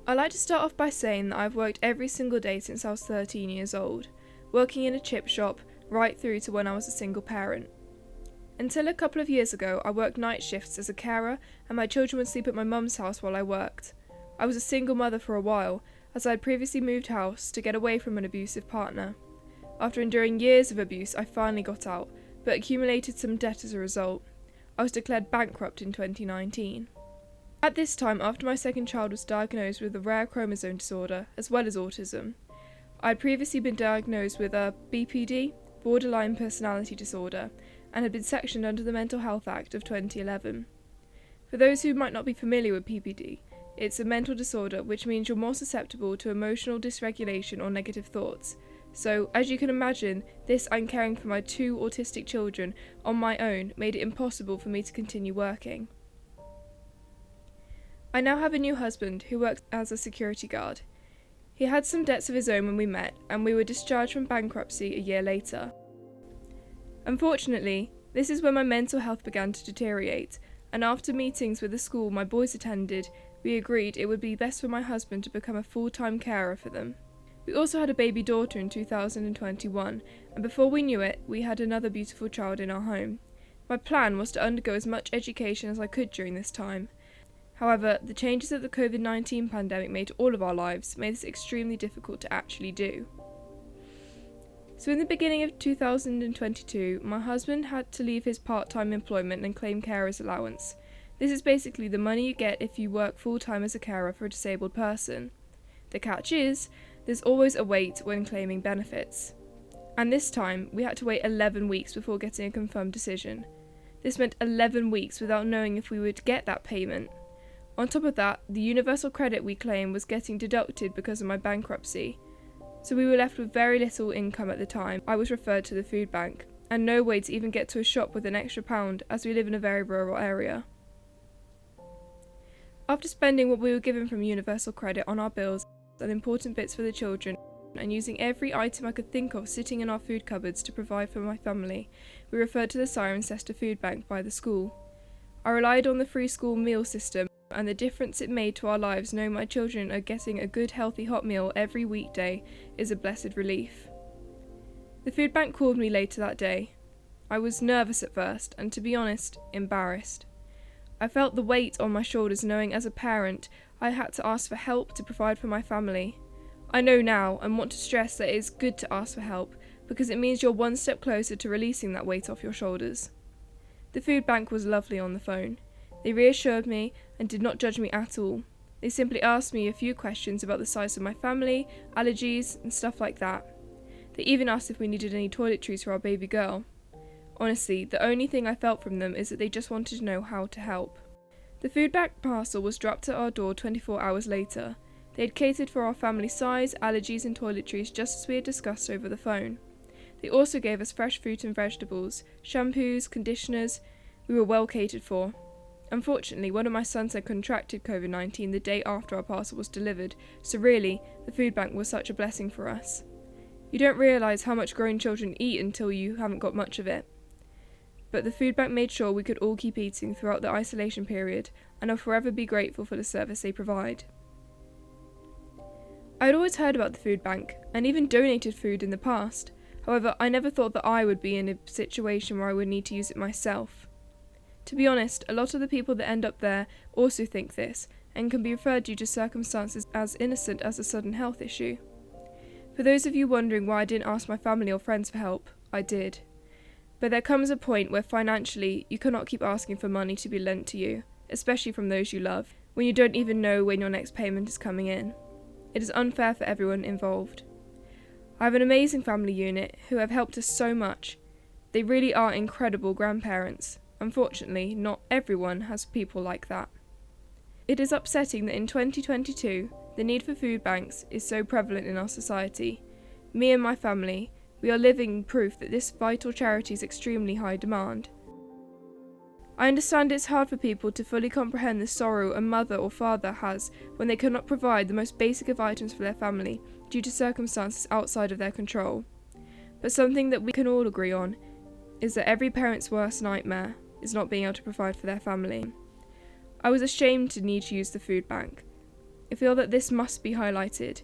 I'd like to start off by saying that I've worked every single day since I was 13 years old, working in a chip shop right through to when I was a single parent. Until a couple of years ago, I worked night shifts as a carer and my children would sleep at my mum's house while I worked. I was a single mother for a while, as I had previously moved house to get away from an abusive partner. After enduring years of abuse, I finally got out, but accumulated some debt as a result. I was declared bankrupt in 2019. At this time, after my second child was diagnosed with a rare chromosome disorder, as well as autism, I had previously been diagnosed with a BPD, borderline personality disorder, and had been sectioned under the Mental Health Act of 2011. For those who might not be familiar with BPD, it's a mental disorder which means you're more susceptible to emotional dysregulation or negative thoughts. So, as you can imagine, this and caring for my 2 autistic children on my own made it impossible for me to continue working. I now have a new husband who works as a security guard. He had some debts of his own when we met, and we were discharged from bankruptcy a year later. Unfortunately, this is when my mental health began to deteriorate, and after meetings with the school my boys attended, we agreed it would be best for my husband to become a full-time carer for them. We also had a baby daughter in 2021, and before we knew it, we had another beautiful child in our home. My plan was to undergo as much education as I could during this time. However, the changes that the COVID-19 pandemic made to all of our lives made this extremely difficult to actually do. So in the beginning of 2022, my husband had to leave his part-time employment and claim carer's allowance. This is basically the money you get if you work full-time as a carer for a disabled person. The catch is, there's always a wait when claiming benefits. And this time, we had to wait 11 weeks before getting a confirmed decision. This meant 11 weeks without knowing if we would get that payment. On top of that, the universal credit we claimed was getting deducted because of my bankruptcy. So we were left with very little income at the time. I was referred to the Foodbank, and no way to even get to a shop with an extra £1 as we live in a very rural area. After spending what we were given from universal credit on our bills and important bits for the children, and using every item I could think of sitting in our food cupboards to provide for my family, we referred to the Cirencester Foodbank by the school. I relied on the free school meal system, and the difference it made to our lives knowing my children are getting a good healthy hot meal every weekday is a blessed relief. The food bank called me later that day. I was nervous at first and, to be honest, embarrassed. I felt the weight on my shoulders knowing as a parent I had to ask for help to provide for my family. I know now and want to stress that it is good to ask for help because it means you're one step closer to releasing that weight off your shoulders. The food bank was lovely on the phone. They reassured me and did not judge me at all. They simply asked me a few questions about the size of my family, allergies, and stuff like that. They even asked if we needed any toiletries for our baby girl. Honestly, the only thing I felt from them is that they just wanted to know how to help. The food bank parcel was dropped at our door 24 hours later. They had catered for our family size, allergies, and toiletries just as we had discussed over the phone. They also gave us fresh fruit and vegetables, shampoos, conditioners. We were well catered for. Unfortunately, one of my sons had contracted COVID-19 the day after our parcel was delivered, so really, the food bank was such a blessing for us. You don't realise how much grown children eat until you haven't got much of it. But the food bank made sure we could all keep eating throughout the isolation period, and I'll forever be grateful for the service they provide. I had always heard about the food bank, and even donated food in the past. However, I never thought that I would be in a situation where I would need to use it myself. To be honest, a lot of the people that end up there also think this, and can be referred due to circumstances as innocent as a sudden health issue. For those of you wondering why I didn't ask my family or friends for help, I did. But there comes a point where financially you cannot keep asking for money to be lent to you, especially from those you love, when you don't even know when your next payment is coming in. It is unfair for everyone involved. I have an amazing family unit who have helped us so much. They really are incredible grandparents. Unfortunately, not everyone has people like that. It is upsetting that in 2022, the need for food banks is so prevalent in our society. Me and my family, we are living proof that this vital charity is extremely high demand. I understand it's hard for people to fully comprehend the sorrow a mother or father has when they cannot provide the most basic of items for their family due to circumstances outside of their control. But something that we can all agree on is that every parent's worst nightmare is not being able to provide for their family. I was ashamed to need to use the food bank. I feel that this must be highlighted,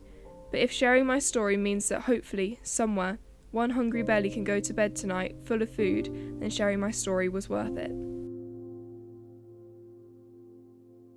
but if sharing my story means that hopefully, somewhere, one hungry belly can go to bed tonight full of food, then sharing my story was worth it.